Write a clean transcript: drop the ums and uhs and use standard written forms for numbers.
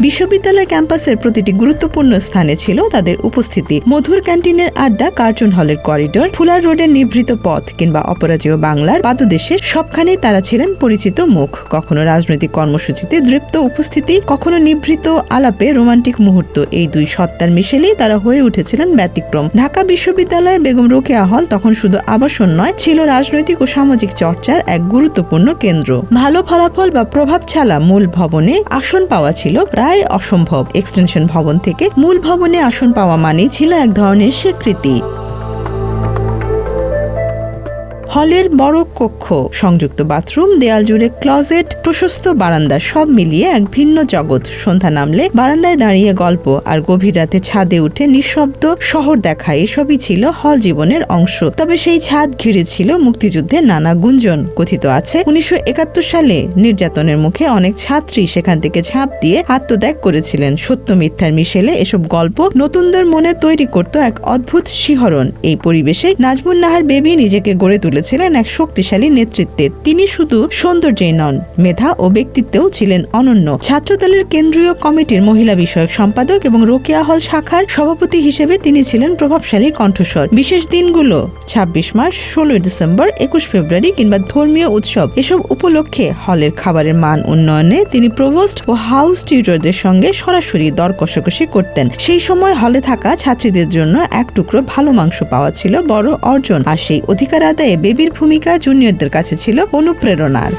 বিশ্ববিদ্যালয় ক্যাম্পাসের প্রতিটি গুরুত্বপূর্ণ স্থানে ছিল তাদের উপস্থিতি। মধুর ক্যান্টিনের আড্ডা, কার্জন হলের করিডোর, ফুলার রোডের নিভৃত পথ কিংবা অপরাজেয় বাংলার পাদদেশে সবখানেই তারা ছিলেন পরিচিত মুখ। কখনো রাজনৈতিক কর্মসূচিতে দৃপ্ত উপস্থিতি, কখনো নিভৃত আলাপে রোমান্টিক মুহূর্ত। এই দুই সত্তার মিশেলেই তারা হয়ে উঠেছিলেন ব্যতিক্রম। ঢাকা বিশ্ববিদ্যালয়ের বেগম রোকেয়া হল তখন শুধু আবাসন নয়, ছিল রাজনৈতিক ও সামাজিক চর্চার এক গুরুত্বপূর্ণ কেন্দ্র। ভালো ফলাফল বা প্রভাব ছাড়া মূল ভবনে আসন পাওয়া ছিল প্রায় অসম্ভব। এক্সটেনশন ভবন থেকে মূল ভবনে আসন পাওয়া মানেই ছিল এক ধরনের স্বীকৃতি। হলের বড় কক্ষ, সংযুক্ত বাথরুম, দেয়াল জুড়ে ক্লজেট, প্রশস্ত বারান্দা, সব মিলিয়ে এক ভিন্ন জগৎ। সন্ধ্যা নামলে বারান্দায় দাঁড়িয়ে গল্প, আর গভীর রাতে ছাদে উঠে নিঃশব্দ শহর দেখা, এসবই ছিল হল জীবনের অংশ। তবে সেই ছাদ ঘিরে ছিল মুক্তিযুদ্ধের নানা গুঞ্জন। কথিত আছে 1971 সালে নির্যাতনের মুখে অনেক ছাত্রী সেখান থেকে ঝাঁপ দিয়ে আত্মত্যাগ করেছিলেন। সত্য মিথ্যার মিশেলে এসব গল্প নতুনদের মনে তৈরি করত এক অদ্ভুত শিহরণ। এই পরিবেশে নাজমুন নাহার বেবি নিজেকে গড়ে তুলেছিলেন এক শক্তিশালী নেতৃত্বে। তিনি শুধু সৌন্দর্যেই নন, মেধা ও ব্যক্তিত্বেও ছিলেন অনন্য। ছাত্রদলের কেন্দ্রীয় কমিটির মহিলা বিষয়ক সম্পাদক এবং রোকেয়া হল শাখার সভাপতি হিসেবে তিনি ছিলেন প্রভাবশালী কণ্ঠস্বর। বিশেষ দিনগুলো 26 মার্চ, 16 ডিসেম্বর, 21 ফেব্রুয়ারি কিংবা ধর্মীয় উৎসব, এসব উপলক্ষে হলের খাবারের মান উন্নয়নে তিনি প্রভোস্ট ও হাউস টিউটরদের সঙ্গে সরাসরি দর কষাকষি করতেন। সেই সময় হলে থাকা ছাত্রীদের জন্য এক টুকরো ভালো মাংস পাওয়া ছিল বড় অর্জন, আর সেই অধিকার আদায়ে বেবির ভূমিকা জুনিয়রদের কাছে ছিল অনুপ্রেরণার।